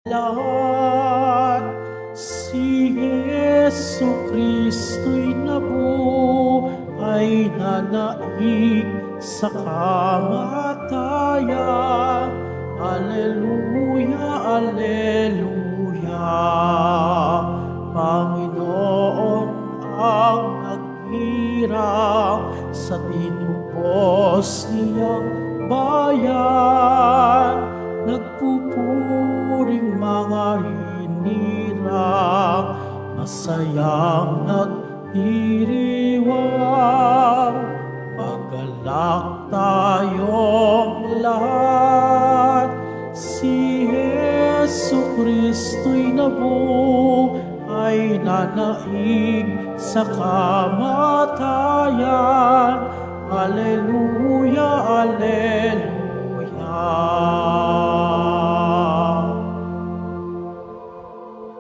lahat. Si Jesu Kristo'y nabuhay na naig sa kamatayan. Alleluia, Alleluia. Panginoon ang naghirang sa tinupos niyang bayan. Nagpupuring mga hinirang, masayang nagdiriwang. Magalak tayong lahat. Si Jesu Kristo'y nabuhay na naig sa kamatayan. Alleluia, Alleluia.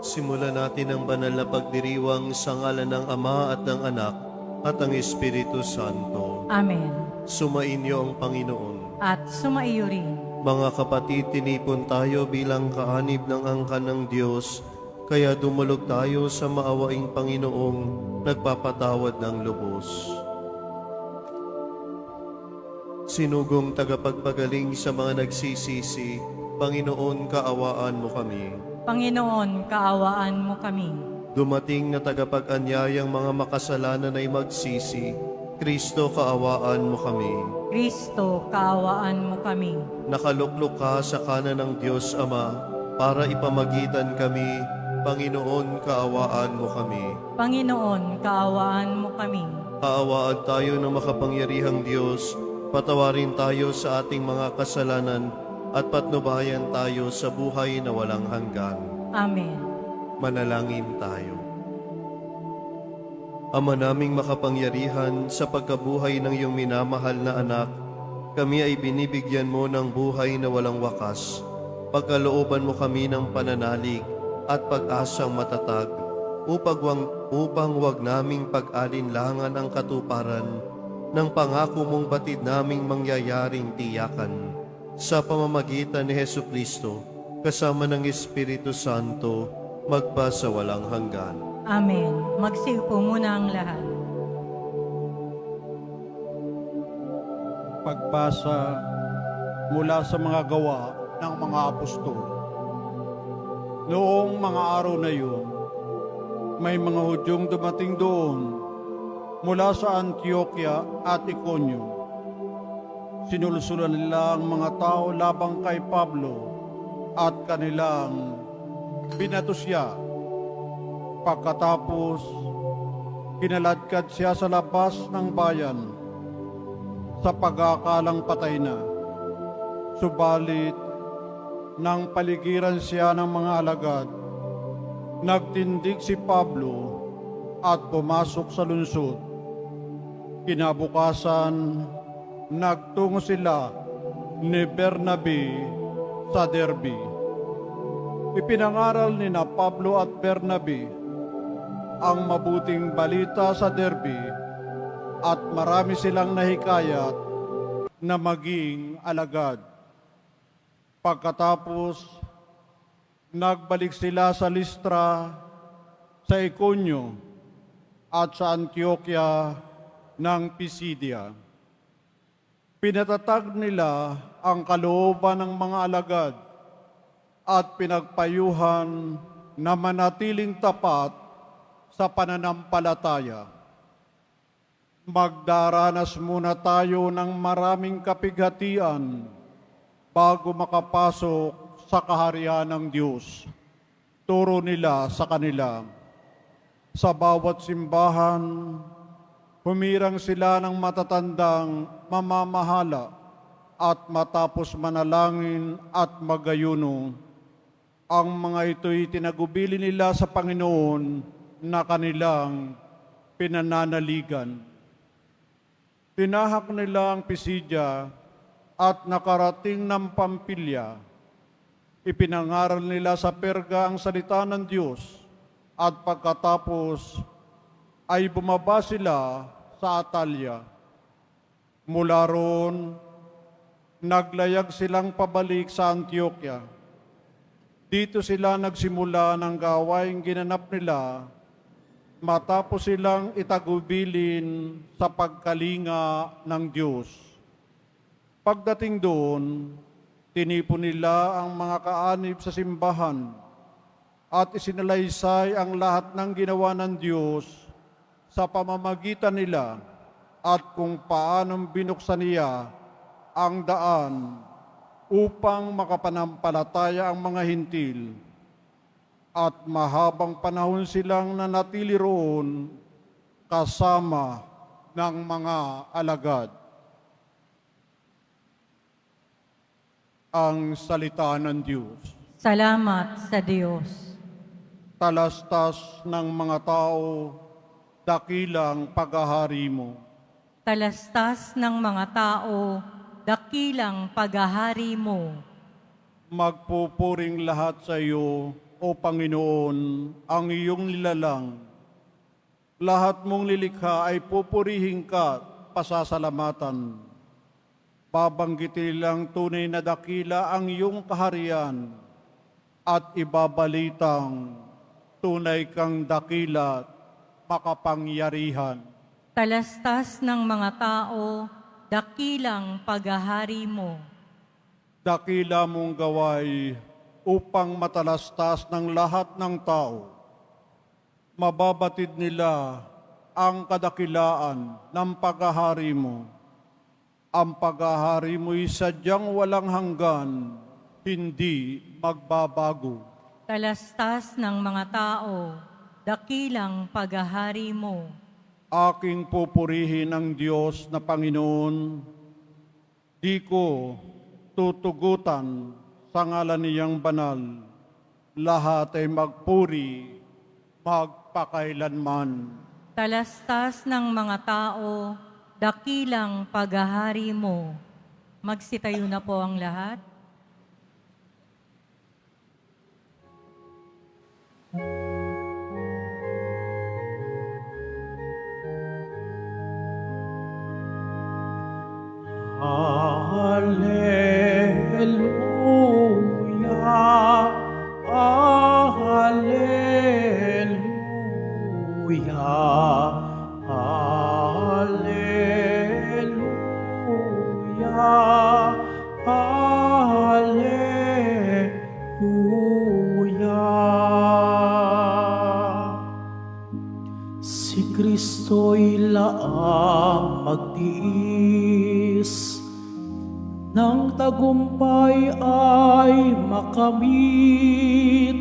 Simulan natin ang banal na pagdiriwang sa ngalan ng Ama at ng Anak at ng Espiritu Santo. Amen. Sumainyo ang Panginoon. At sumaiyo rin. Mga kapatid, tinipon tayo bilang kaanib ng angkan ng Diyos, kaya dumulog tayo sa maawaing Panginoong nagpapatawad ng lubos. Sinugong tagapagpagaling sa mga nagsisisi, Panginoon, kaawaan mo kami. Panginoon, kaawaan mo kami. Dumating na tagapag-anyayang mga makasalanan ay magsisi, Kristo, kaawaan mo kami. Kristo, kaawaan mo kami. Nakaluklok ka sa kanan ng Diyos Ama para ipamagitan kami, Panginoon, kaawaan mo kami. Panginoon, kaawaan mo kami. Kaawaan tayo ng makapangyarihang Diyos, patawarin tayo sa ating mga kasalanan at patnubayan tayo sa buhay na walang hanggan. Amen. Manalangin tayo. Ama naming makapangyarihan, sa pagkabuhay ng iyong minamahal na anak, kami ay binibigyan mo ng buhay na walang wakas. Pagkalooban mo kami ng pananalig at pag-asang matatag, upang wag naming pag-alinlangan ang katuparan ng pangako mong batid naming mangyayaring tiyakan. Sa pamamagitan ni Jesucristo, kasama ng Espiritu Santo, magpa sa walang hanggan. Amen. Magsiupo muna ang lahat. Pagbasa mula sa mga gawa ng mga apostol. Noong mga araw na iyon, may mga Hudyong dumating doon mula sa Antioquia at Iconio. Sinulsulan nila ang mga tao labang kay Pablo at kanilang binato siya. Pagkatapos, kinaladkad siya sa labas ng bayan sa pag-aakalang patay na. Subalit, nang paligiran siya ng mga alagad, nagtindig si Pablo at pumasok sa lungsod. Kinabukasan, nagtungo sila ni Bernabe sa Derbe. Ipinangaral ni na Pablo at Bernabe ang mabuting balita sa Derbe at marami silang nahikayat na maging alagad. Pagkatapos, nagbalik sila sa Listra, sa Iconio at sa Antioquia ng Pisidia. Pinatatag nila ang kalooban ng mga alagad at pinagpayuhan na manatiling tapat sa pananampalataya. Magdaranas muna tayo ng maraming kapighatian bago makapasok sa kaharian ng Diyos. Turo nila sa kanila. Sa bawat simbahan, humirang sila ng matatandang mamamahala at matapos manalangin at magayuno. Ang mga ito'y tinagubili nila sa Panginoon na kanilang pinananaligan. Tinahak nila ang Pisidia at nakarating ng Pampilya. Ipinangaral nila sa Perga ang salita ng Diyos at pagkatapos ay bumaba sila sa Atalya. Mula roon, naglayag silang pabalik sa Antioquia. Dito sila nagsimula ng gawaing ginanap nila matapos silang itagubilin sa pagkalinga ng Diyos. Pagdating doon, tinipon nila ang mga kaanib sa simbahan at isinalaysay ang lahat ng ginawa ng Diyos sa pamamagitan nila at kung paanong binuksan niya ang daan upang makapanampalataya ang mga hintil. At mahabang panahon silang nanatili roon kasama ng mga alagad. Ang salita ng Diyos. Salamat sa Diyos. Talastas ng mga tao, dakilang paghahari mo. Talastas ng mga tao, dakilang paghahari mo. Magpupuring lahat sa iyo, O Panginoon, ang iyong nilalang. Lahat mong lilikha ay pupurihin ka, pasasalamatan. Babanggitin lang tunay na dakila ang iyong kaharian at ibabalitang tunay kang dakila, makapangyarihan. Talastas ng mga tao, dakilang paghahari mo. Dakila mong gaway upang matalastas ng lahat ng tao. Mababatid nila ang kadakilaan ng paghahari mo. Ang paghahari mo'y sadyang walang hanggan, hindi magbabago. Talastas ng mga tao, dakilang paghahari mo. Aking pupurihin ang Diyos na Panginoon. Di ko tutugutan sa ngalan niyang banal. Lahat ay magpuri, magpakailanman. Talastas ng mga tao, dakilang paghahari mo. Magsitayo na po ang lahat. Hallelujah, Hallelujah, Hallelujah, Hallelujah. Si Kristo'y laang magtiis, nang tagumpay ay makamit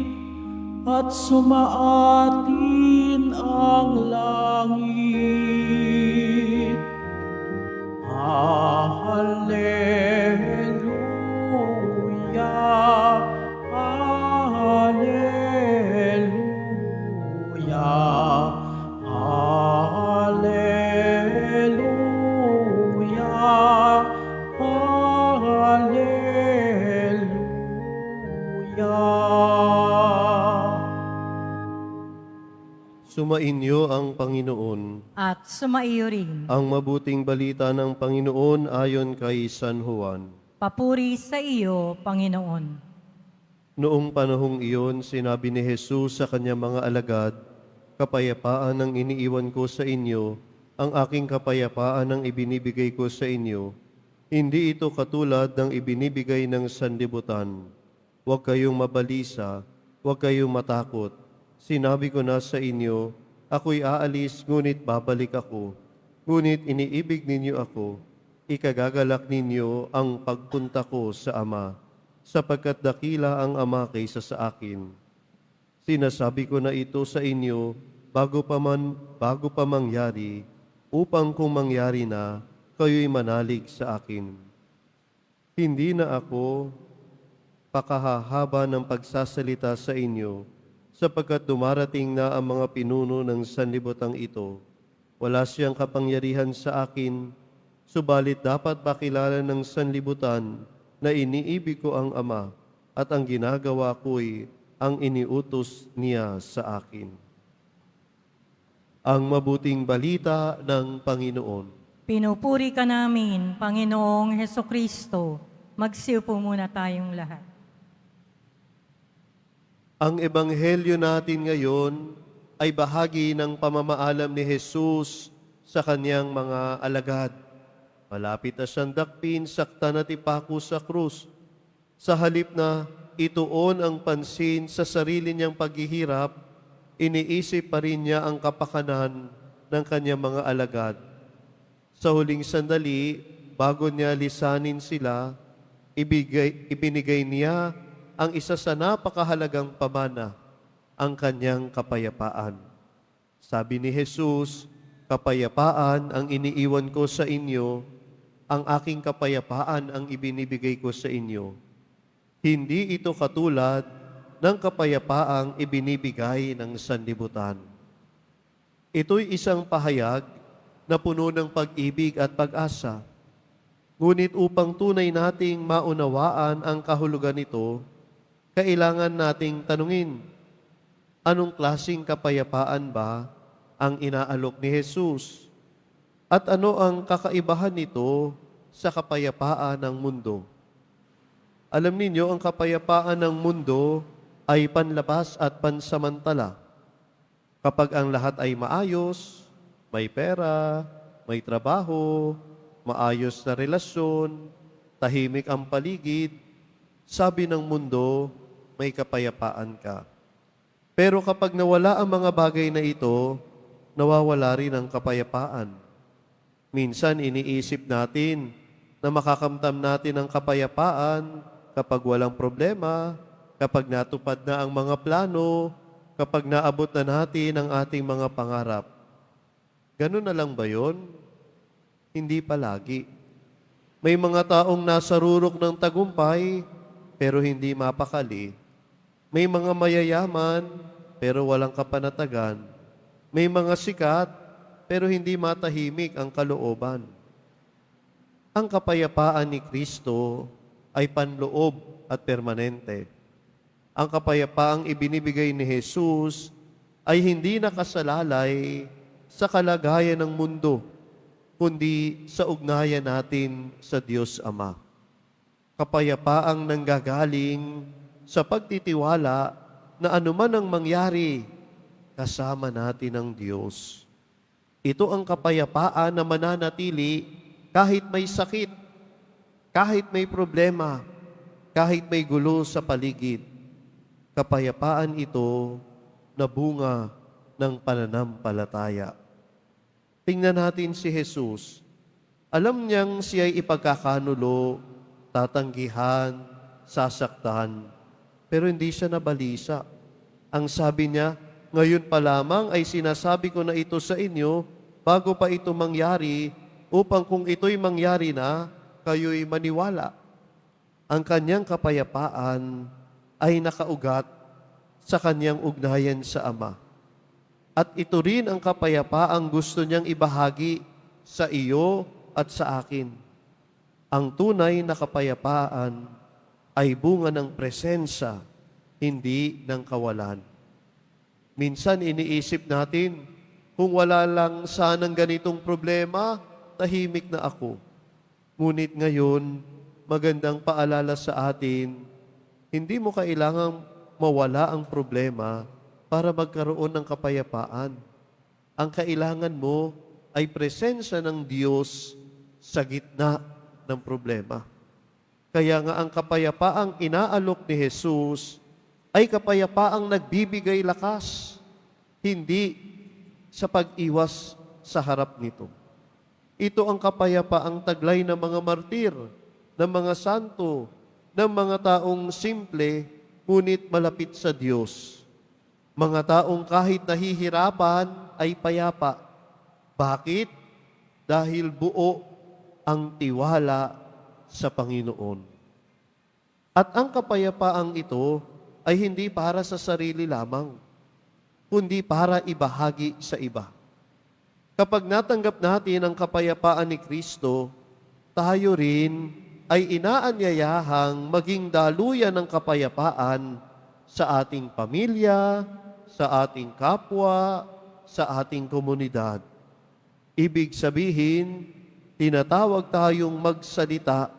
at sumaatin ang langit. Hallelujah, Hallelujah, Hallelujah. Sumainyo ang Panginoon. At sumaiyo rin. Ang mabuting balita ng Panginoon ayon kay San Juan. Papuri sa iyo, Panginoon. Noong panahong iyon, sinabi ni Jesus sa kanyang mga alagad, "Kapayapaan ang iniiwan ko sa inyo, ang aking kapayapaan ang ibinibigay ko sa inyo. Hindi ito katulad ng ibinibigay ng sanlibutan. Huwag kayong mabalisa, huwag kayong matakot. Sinabi ko na sa inyo, ako'y aalis, ngunit babalik ako. Ngunit iniibig ninyo ako, ikagagalak ninyo ang pagpunta ko sa Ama, sapagkat dakila ang Ama kaysa sa akin. Sinasabi ko na ito sa inyo bago pa mangyari, upang kung mangyari na, kayo'y manalig sa akin. Hindi na ako pakahahaba ng pagsasalita sa inyo, sapagkat dumarating na ang mga pinuno ng sanlibutang ito. Wala siyang kapangyarihan sa akin, subalit dapat pakilala ng sanlibutan na iniibig ko ang Ama at ang ginagawa ko'y ang iniutos niya sa akin." Ang mabuting balita ng Panginoon. Pinupuri ka namin, Panginoong Hesukristo. Magsiupo muna tayong lahat. Ang ebanghelyo natin ngayon ay bahagi ng pamamaalam ni Jesus sa kanyang mga alagad. Malapit na siyang dakpin, saktan at ipako sa krus. Sa halip na ituon ang pansin sa sarili niyang paghihirap, iniisip pa rin niya ang kapakanan ng kanyang mga alagad. Sa huling sandali, bago niya lisanin sila, ibinigay niya ang isa sa napakahalagang pamana, ang kanyang kapayapaan. Sabi ni Jesus, "Kapayapaan ang iniiwan ko sa inyo, ang aking kapayapaan ang ibinibigay ko sa inyo. Hindi ito katulad ng kapayapaang ibinibigay ng sanlibutan." Ito'y isang pahayag na puno ng pag-ibig at pag-asa. Ngunit upang tunay nating maunawaan ang kahulugan nito, kailangan nating tanungin, anong klaseng kapayapaan ba ang inaalok ni Jesus? At ano ang kakaibahan nito sa kapayapaan ng mundo? Alam ninyo, ang kapayapaan ng mundo ay panlabas at pansamantala. Kapag ang lahat ay maayos, may pera, may trabaho, maayos na relasyon, tahimik ang paligid, sabi ng mundo, may kapayapaan ka. Pero kapag nawala ang mga bagay na ito, nawawala rin ang kapayapaan. Minsan iniisip natin na makakamtam natin ang kapayapaan kapag walang problema, kapag natupad na ang mga plano, kapag naabot na natin ang ating mga pangarap. Ganun na lang ba yun? Hindi palagi. May mga taong nasa rurok ng tagumpay, pero hindi mapakali. May mga mayayaman, pero walang kapanatagan. May mga sikat, pero hindi matahimik ang kalooban. Ang kapayapaan ni Kristo ay panloob at permanente. Ang kapayapaang ibinibigay ni Jesus ay hindi nakasalalay sa kalagayan ng mundo, kundi sa ugnayan natin sa Diyos Ama. Kapayapaang nanggagaling sa pagtitiwala na anuman ang mangyari, kasama natin ang Diyos. Ito ang kapayapaan na mananatili kahit may sakit, kahit may problema, kahit may gulo sa paligid. Kapayapaan ito na bunga ng pananampalataya. Tingnan natin si Jesus. Alam niyang siya'y ipagkakanulo, tatanggihan, sasaktan, pero hindi siya nabalisa. Ang sabi niya, ngayon pa lamang ay sinasabi ko na ito sa inyo bago pa ito mangyari, upang kung ito'y mangyari na, kayo'y maniwala. Ang kanyang kapayapaan ay nakaugat sa kanyang ugnayan sa Ama. At ito rin ang kapayapaang gusto niyang ibahagi sa iyo at sa akin. Ang tunay na kapayapaan ay bunga ng presensya, hindi ng kawalan. Minsan iniisip natin, kung wala lang sanang ganitong problema, tahimik na ako. Ngunit ngayon, magandang paalala sa atin, hindi mo kailangang mawala ang problema para magkaroon ng kapayapaan. Ang kailangan mo ay presensya ng Diyos sa gitna ng problema. Kaya nga ang kapayapaang inaalok ni Jesus ay kapayapaang nagbibigay lakas, hindi sa pag-iwas sa harap nito. Ito ang kapayapaang taglay ng mga martir, ng mga santo, ng mga taong simple, ngunit malapit sa Diyos. Mga taong kahit nahihirapan ay payapa. Bakit? Dahil buo ang tiwala sa Panginoon. At ang kapayapaang ito ay hindi para sa sarili lamang, kundi para ibahagi sa iba. Kapag natanggap natin ang kapayapaan ni Kristo, tayo rin ay inaanyayahang maging daluyan ng kapayapaan sa ating pamilya, sa ating kapwa, sa ating komunidad. Ibig sabihin, tinatawag tayong magsalita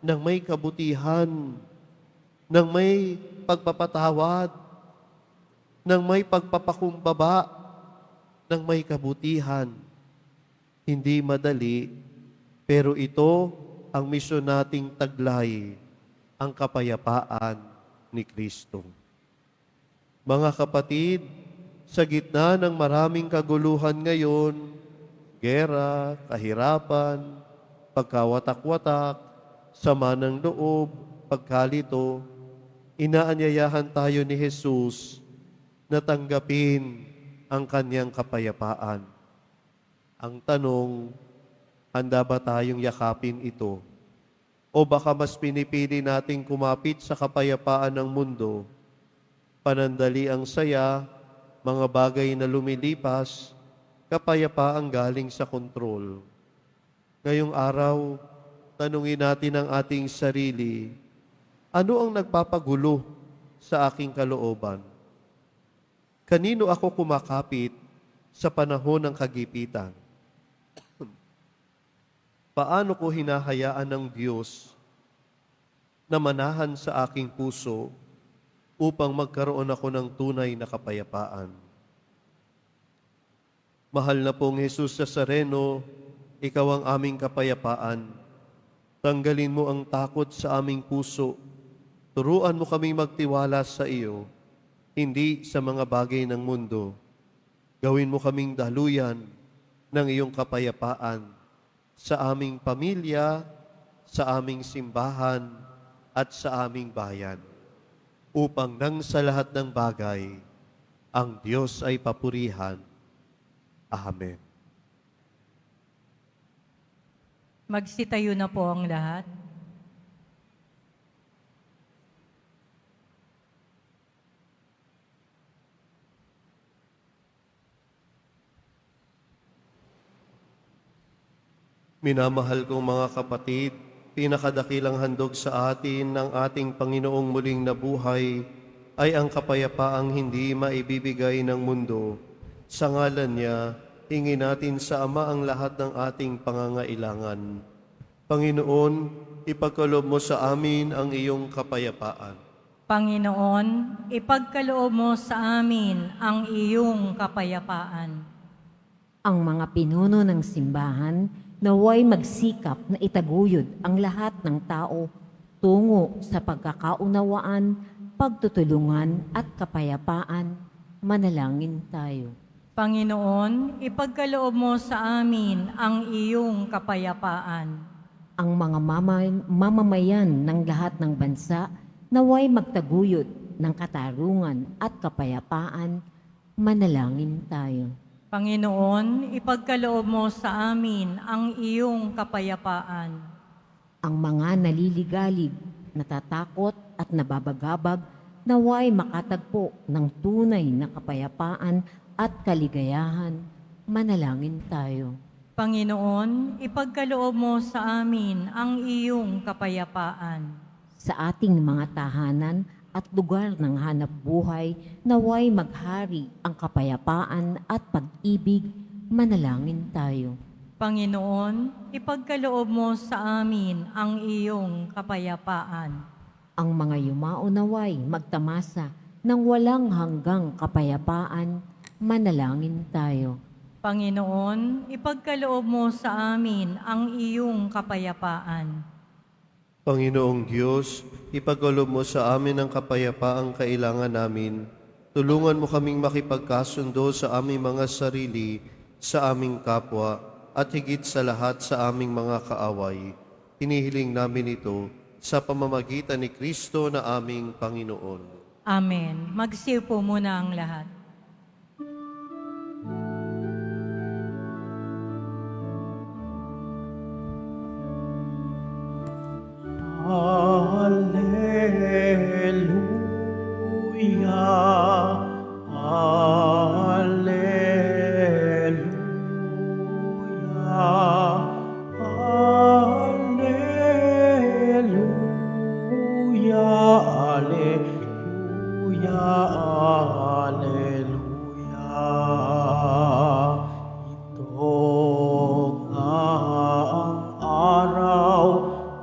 ng may kabutihan, ng may pagpapatawad, ng may pagpapakumbaba, ng may kabutihan. Hindi madali, pero ito ang misyon nating taglay, ang kapayapaan ni Kristo. Mga kapatid, sa gitna ng maraming kaguluhan ngayon, gera, kahirapan, pagkawatak-watak, sama ng loob, pagkalito, inaanyayahan tayo ni Jesus na tanggapin ang kanyang kapayapaan. Ang tanong, handa ba tayong yakapin ito? O baka mas pinipili nating kumapit sa kapayapaan ng mundo, panandali ang saya, mga bagay na lumilipas, kapayapaang galing sa kontrol. Ngayong araw, tanungin natin ang ating sarili, ano ang nagpapagulo sa aking kalooban? Kanino ako kumakapit sa panahon ng kagipitan? Paano ko hinahayaan ng Diyos na manahan sa aking puso upang magkaroon ako ng tunay na kapayapaan? Mahal na pong Jesus Nazareno, Ikaw ang aming kapayapaan. Tanggalin mo ang takot sa aming puso. Turuan mo kaming magtiwala sa iyo, hindi sa mga bagay ng mundo. Gawin mo kaming daluyan ng iyong kapayapaan sa aming pamilya, sa aming simbahan, at sa aming bayan, upang nang sa lahat ng bagay, ang Diyos ay papurihan. Amen. Magsitayo na po ang lahat. Minamahal kong mga kapatid, pinakadakilang handog sa atin ng ating Panginoong muling nabuhay ay ang kapayapaang hindi maibibigay ng mundo. Sa ngalan niya, hingin natin sa Ama ang lahat ng ating pangangailangan. Panginoon, ipagkaloob mo sa amin ang iyong kapayapaan. Panginoon, ipagkaloob mo sa amin ang iyong kapayapaan. Ang mga pinuno ng simbahan naway magsikap na itaguyod ang lahat ng tao tungo sa pagkakaunawaan, pagtutulungan at kapayapaan. Manalangin tayo. Panginoon, ipagkaloob mo sa amin ang iyong kapayapaan. Ang mga mamamayan ng lahat ng bansa naway magtaguyod ng katarungan at kapayapaan. Manalangin tayo. Panginoon, ipagkaloob mo sa amin ang iyong kapayapaan. Ang mga naliligalig, natatakot at nababagabag naway makatagpo ng tunay na kapayapaan at kaligayahan. Manalangin tayo. Panginoon, ipagkaloob mo sa amin ang iyong kapayapaan. Sa ating mga tahanan at lugar ng hanap buhay, naway maghari ang kapayapaan at pag-ibig. Manalangin tayo. Panginoon, ipagkaloob mo sa amin ang iyong kapayapaan. Ang mga yumao naway magtamasa ng walang hanggang kapayapaan. Manalangin tayo. Panginoon, ipagkaloob mo sa amin ang iyong kapayapaan. Panginoong Diyos, ipagkaloob mo sa amin ang kapayapaang kailangan namin. Tulungan mo kaming makipagkasundo sa aming mga sarili, sa aming kapwa, at higit sa lahat sa aming mga kaaway. Hinihiling namin ito sa pamamagitan ni Kristo na aming Panginoon. Amen. Magsiupo muna ang lahat. Alleluia, Alleluia, Alleluia, Alleluia, Alleluia. Ito nga ang araw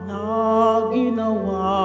na ginawa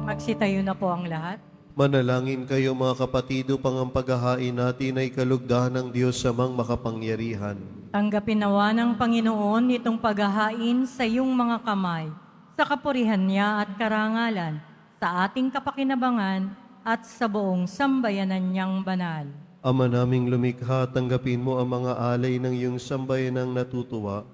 Magsitayo na po ang lahat. Manalangin kayo mga kapatid upang ang paghahain natin ay kalugdan ng Diyos samang makapangyarihan. Tanggapin nawa ng Panginoon itong paghahain sa iyong mga kamay, sa kapurihan niya at karangalan, sa ating kapakinabangan at sa buong sambayanan niyang banal. Ama naming lumikha, tanggapin mo ang mga alay ng iyong sambayanang natutuwa,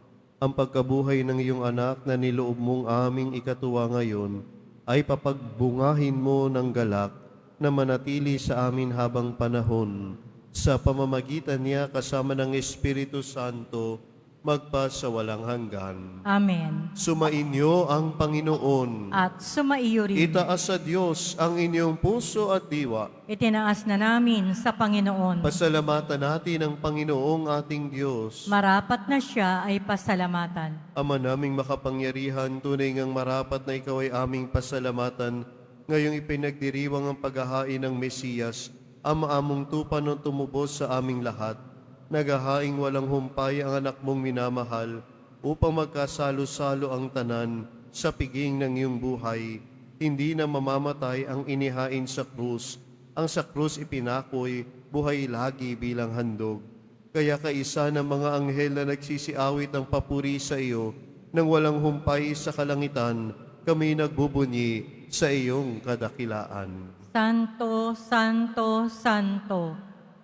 ang pagkabuhay ng iyong anak na niloob mong aming ikatuwa ngayon, ay papagbungahin mo ng galak na manatili sa amin habang panahon. Sa pamamagitan niya kasama ng Espiritu Santo, magpa sa walang hanggan. Amen. Sumainyo ang Panginoon. At sumaiyo rin. Itaas sa Diyos ang inyong puso at diwa. Itinaas na namin sa Panginoon. Pasalamatan natin ang Panginoong ating Diyos. Marapat na siya ay pasalamatan. Ama naming makapangyarihan, tunay ngang marapat na ikaw ay aming pasalamatan. Ngayong ipinagdiriwang ang paghahain ng Mesiyas, ang maamong tupa ng tumubos sa aming lahat. Naghahaing walang humpay ang anak mong minamahal, upang magkasalo-salo ang tanan sa piging ng iyong buhay. Hindi na mamamatay ang inihain sa krus. Ang sa krus ipinakoy, buhay lagi bilang handog. Kaya kaisa ng mga anghel na nagsisiawit ng papuri sa iyo, nang walang humpay sa kalangitan, kami nagbubunyi sa iyong kadakilaan. Santo, Santo, Santo,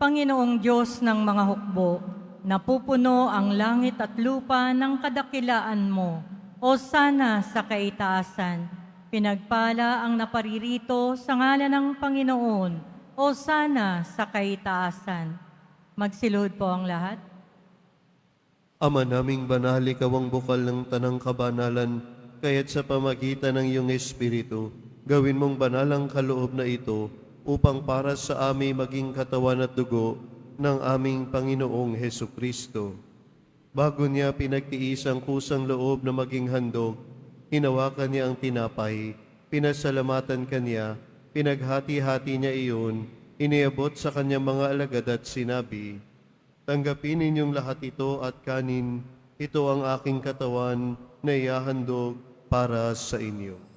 Panginoong Diyos ng mga hukbo, napupuno ang langit at lupa ng kadakilaan mo. O sana sa kaitaasan, pinagpala ang naparirito sa ngalan ng Panginoon. O sana sa kaitaasan. Magsilod po ang lahat. Ama naming banal, ikaw ang bukal ng tanang kabanalan, kaya't sa pamagitan ng iyong Espiritu, gawin mong banal ang kaloob na ito, upang para sa amin maging katawan at dugo ng aming Panginoong Hesukristo. Bago niya pinagtiis ang kusang loob na maging handog, hinawakan niya ang tinapay, pinasalamatan kanya, pinaghati-hati niya iyon, iniabot sa kanyang mga alagad at sinabi, "Tanggapin ninyong lahat ito at kanin, ito ang aking katawan na ihahandog para sa inyo."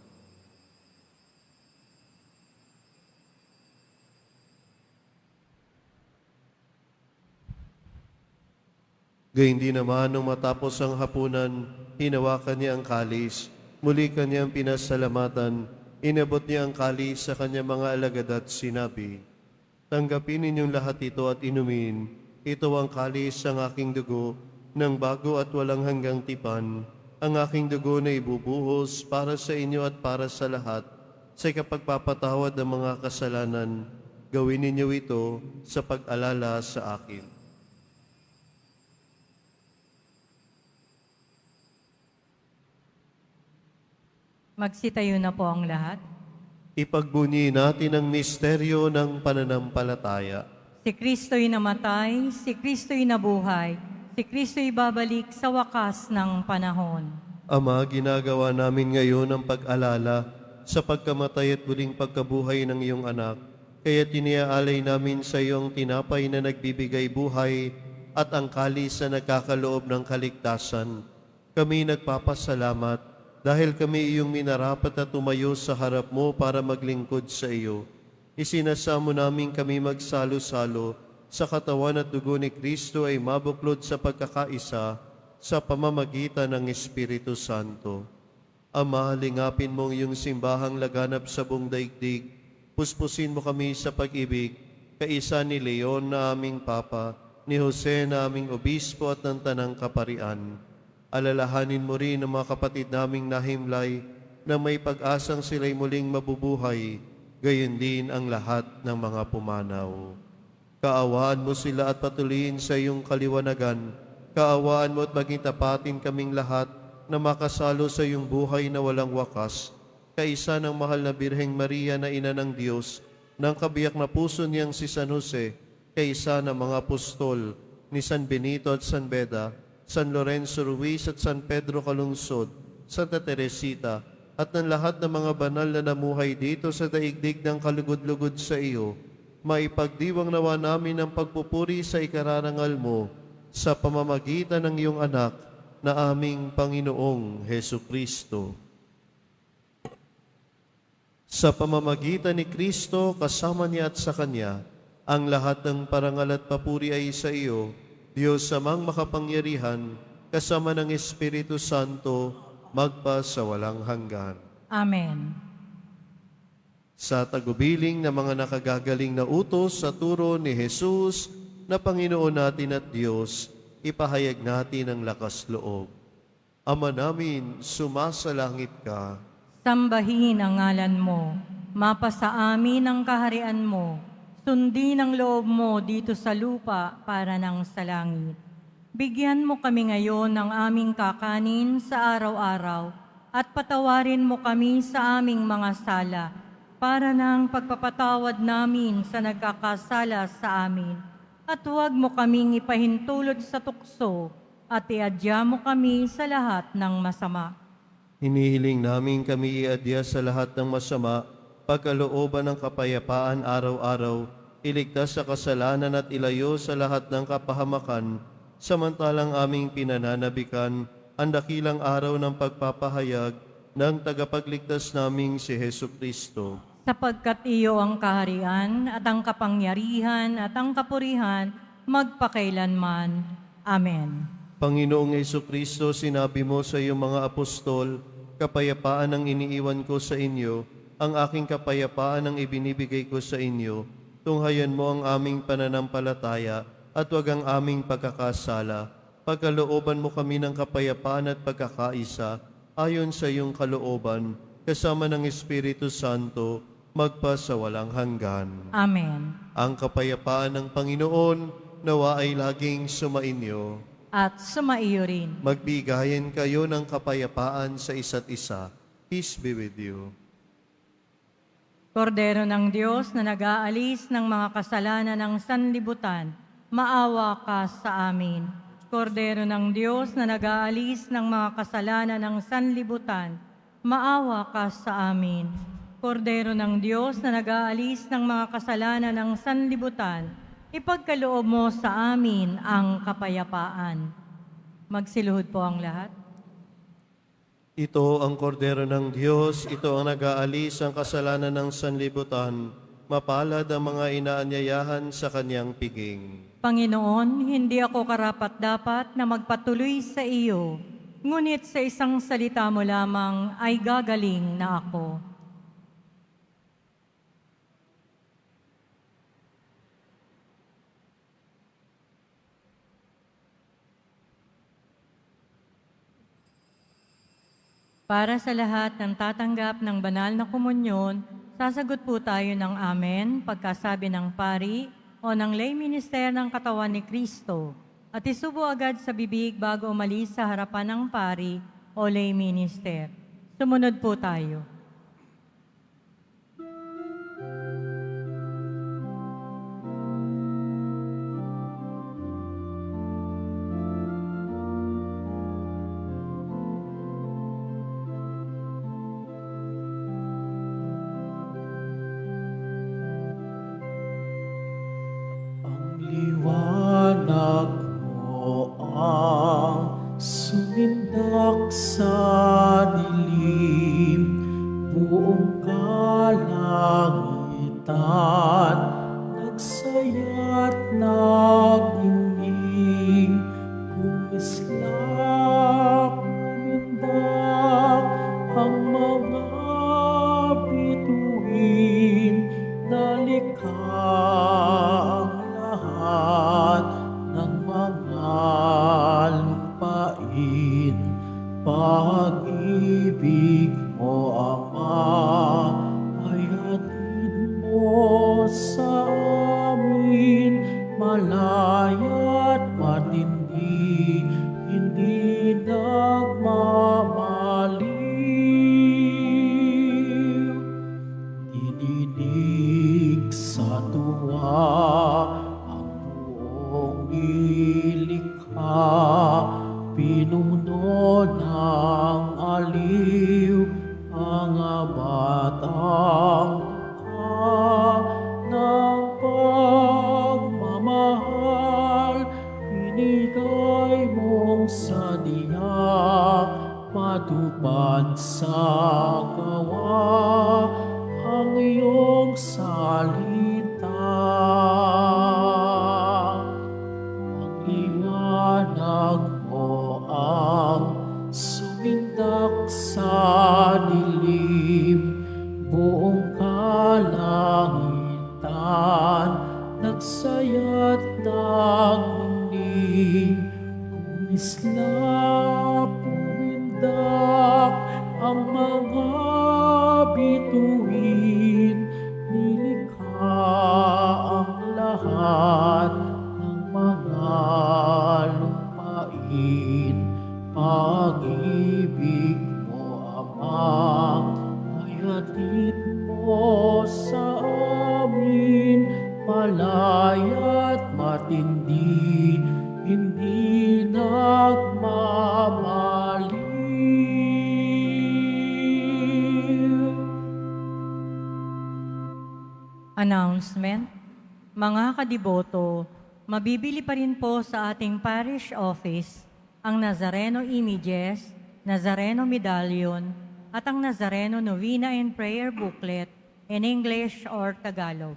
Gayun din naman nung matapos ang hapunan, hinawakan niya ang kalis, muli kanyang pinasalamatan, inabot niya ang kalis sa kanyang mga alagad at sinabi, "Tanggapin ninyong lahat ito at inumin, ito ang kalis ng aking dugo, ng bago at walang hanggang tipan, ang aking dugo na ibubuhos para sa inyo at para sa lahat, sa ikapagpapatawad ng mga kasalanan. Gawin ninyo ito sa pag-alala sa akin." Magsitayo na po ang lahat. Ipagbunyi natin ang misteryo ng pananampalataya. Si Kristo'y namatay, si Kristo'y nabuhay, si Kristo'y babalik sa wakas ng panahon. Ama, ginagawa namin ngayon ang pag-alala sa pagkamatay at muling pagkabuhay ng iyong anak. Kaya tiniaalay namin sa iyong tinapay na nagbibigay buhay at ang kalis na nagkakaloob ng kaligtasan. Kami nagpapasalamat dahil kami iyong minarapat at tumayo sa harap mo para maglingkod sa iyo. Isinasamo namin kami magsalo-salo sa katawan at dugo ni Kristo ay mabuklod sa pagkakaisa sa pamamagitan ng Espiritu Santo. Ama, lingapin mong iyong simbahang laganap sa buong daigdig. Puspusin mo kami sa pag-ibig, kaisa ni Leon na aming Papa, ni Jose na aming Obispo at ng Tanang Kaparian. Alalahanin mo rin ang mga kapatid naming nahimlay na may pag-asang sila'y muling mabubuhay, gayon din ang lahat ng mga pumanaw. Kaawaan mo sila at patuloyin sa iyong kaliwanagan. Kaawaan mo at maging tapatin kaming lahat na makasalo sa iyong buhay na walang wakas, kaisa ng mahal na Birheng Maria na Ina ng Diyos, ng kabiyak na puso niyang si San Jose, kaisa ng mga apostol ni San Benito at San Beda, San Lorenzo Ruiz at San Pedro Calungsod, Santa Teresita, at ng lahat ng mga banal na namuhay dito sa daigdig ng kalugod-lugod sa iyo, maipagdiwang nawa namin ang pagpupuri sa ikararangal mo sa pamamagitan ng iyong anak na aming Panginoong Heso Kristo. Sa pamamagitan ni Kristo, kasama niya at sa Kanya, ang lahat ng parangal at papuri ay sa iyo, Diyos amang makapangyarihan, kasama ng Espiritu Santo, magpa sa walang hanggan. Amen. Sa tagubiling ng mga nakagagaling na utos sa turo ni Jesus na Panginoon natin at Diyos, ipahayag natin ang lakas loob. Ama namin, sumasalangit ka. Sambahin ang ngalan mo, mapasa amin ang kaharian mo, sundin ang loob mo dito sa lupa para nang sa langit. Bigyan mo kami ngayon ng aming kakanin sa araw-araw at patawarin mo kami sa aming mga sala para nang pagpapatawad namin sa nagkakasala sa amin. At huwag mo kaming ipahintulot sa tukso at iadya mo kami sa lahat ng masama. Hinihiling namin kami iadya sa lahat ng masama, pagkalooban ng kapayapaan araw-araw, iligtas sa kasalanan at ilayo sa lahat ng kapahamakan, samantalang aming pinananabikan ang dakilang araw ng pagpapahayag ng tagapagligtas naming si Heso Kristo. Sapagkat iyo ang kaharian at ang kapangyarihan at ang kapurihan magpakailanman. Amen. Panginoong Heso Kristo, sinabi mo sa iyong mga apostol, kapayapaan ang iniiwan ko sa inyo, ang aking kapayapaan ang ibinibigay ko sa inyo. Tunghayan mo ang aming pananampalataya at huwag ang aming pagkakasala. Pagkalooban mo kami ng kapayapaan at pagkakaisa, ayon sa iyong kalooban, kasama ng Espiritu Santo, magpa sa walang hanggan. Amen. Ang kapayapaan ng Panginoon, nawa ay laging sumainyo. At sumaiyo rin. Magbigayan kayo ng kapayapaan sa isa't isa. Peace be with you. Kordero ng Diyos na nag-aalis ng mga kasalanan ng sanlibutan, maawa ka sa amin. Kordero ng Diyos na nag-aalis ng mga kasalanan ng sanlibutan, maawa ka sa amin. Kordero ng Diyos na nag-aalis ng mga kasalanan ng sanlibutan, ipagkaloob mo sa amin ang kapayapaan. Magsiluhod po ang lahat. Ito ang kordero ng Diyos, ito ang nag-aalis ang kasalanan ng sanlibutan. Mapalad ang mga inaanyayahan sa kanyang piging. Panginoon, hindi ako karapat-dapat na magpatuloy sa iyo, ngunit sa isang salita mo lamang ay gagaling na ako. Para sa lahat ng tatanggap ng banal na komunyon, sasagot po tayo ng amen pagkasabi ng pari o ng lay minister ng katawan ni Kristo at isubo agad sa bibig bago umalis sa harapan ng pari o lay minister. Sumunod po tayo. Liwanag mo ang sumindak sa dilim, batang dukha ng pagmamahal, binigay mong sadya, matupad sa gawa ang iyong salita. Ang liwanag mo ang sumindak sa dilim, buong kalangitan nagsaya't nagmuning. Kumislap, pumindak ang mga bituin, nilikha ang lahat ng mga lupain. Pag-ibig mo, Ama, ay hatid mo sa amin, malaya't matindi, hindi nagmamaliw. Announcement. Mga kadiboto, mabibili pa rin po sa ating parish office ang Nazareno Images, Nazareno Medallion, at ang Nazareno Novena and Prayer Booklet in English or Tagalog.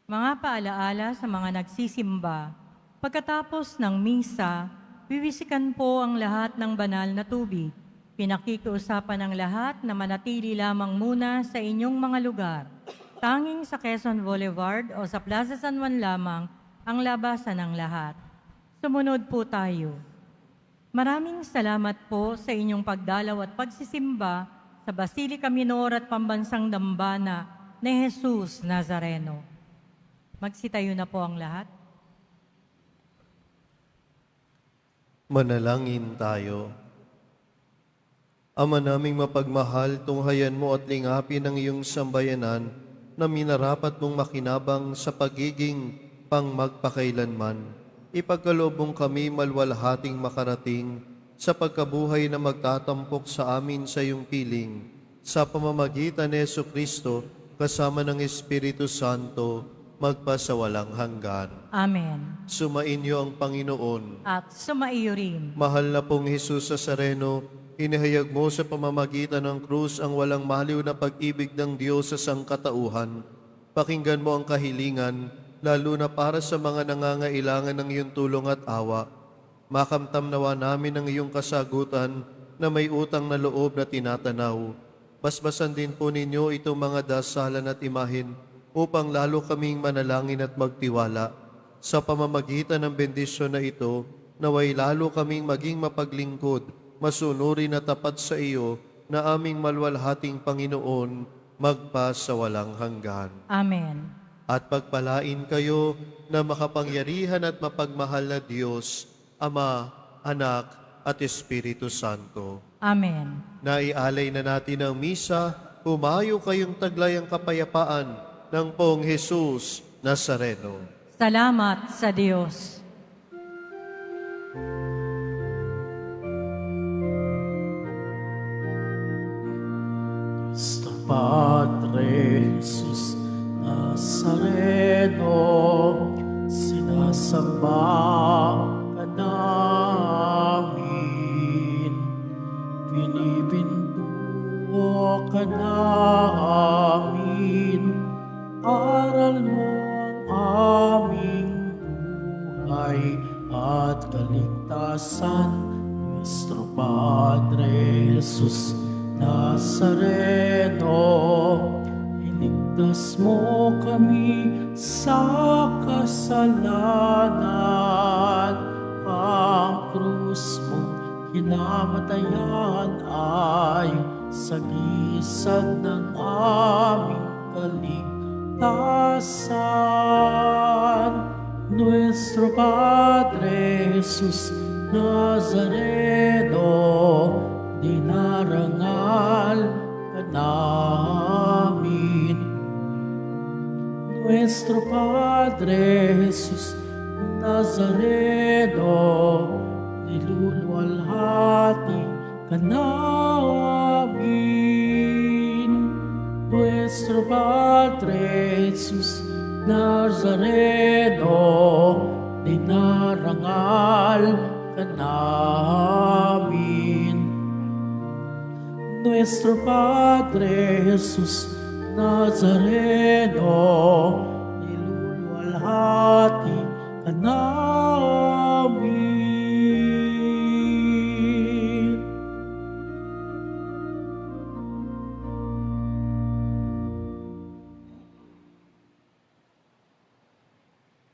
Mga paalaala sa mga nagsisimba, pagkatapos ng misa, wiwisikan po ang lahat ng banal na tubig. Pinakikiusapan ng lahat na manatili lamang muna sa inyong mga lugar. Tanging sa Quezon Boulevard o sa Plaza San Juan lamang ang labasan ng lahat. Sumunod po tayo. Maraming salamat po sa inyong pagdalaw at pagsisimba sa Basilica Minor at Pambansang Dambana ni Jesus Nazareno. Magsitayo na po ang lahat. Manalangin tayo. Ama naming mapagmahal, tunghayan mo at lingapin ang iyong sambayanan na minarapat mong makinabang sa pagiging pangmagpakailanman. Ipagkaloob mong kami malwalhating makarating sa pagkabuhay na magtatampok sa amin sa iyong piling, sa pamamagitan ni Jesucristo kasama ng Espiritu Santo, magpasawalang hanggan. Amen. Sumainyo ang Panginoon. At sumaiyo rin. Mahal na pong Jesus Nazareno, inihayag mo sa pamamagitan ng krus ang walang maliw na pag-ibig ng Diyos sa sangkatauhan. Pakinggan mo ang kahilingan, lalo na para sa mga nangangailangan ng iyong tulong at awa. Makamtam nawa namin ang iyong kasagutan na may utang na loob na tinatanaw. Basbasan din po ninyo itong mga dasalan at imahin upang lalo kaming manalangin at magtiwala. Sa pamamagitan ng bendisyon na ito, naway lalo kaming maging mapaglingkod, masunurin at tapat sa iyo na aming malwalhating Panginoon, magpasawalang hanggan. Amen. At pagpalain kayo na makapangyarihan at mapagmahal na Diyos, Ama, Anak, at Espiritu Santo. Amen. Naialay na natin ang misa, humayo kayong taglayang kapayapaan ng Poong Jesus Nazareno. Salamat sa Diyos. Nuestro Padre Jesus Nazareno, sinasamba ka namin, pinipintuo ka namin, aral mo ang aming buhay at kaligtasan. Nuestro Padre Jesus Nazareno, iligtas mo kami sa kasalanan. Ang krus mo kinamatayan ay sagisag ng aming kaligtasan. Nuestro Padre Jesus Nazareno, dinarangal ka namin. Nuestro Padre Jesus Nazareno, niluluwalhati ka namin. Nuestro Padre Jesus Nazareno, dinarangal ka namin. Nuestro Padre Jesus Nazareno, niluluwalhati ka namin.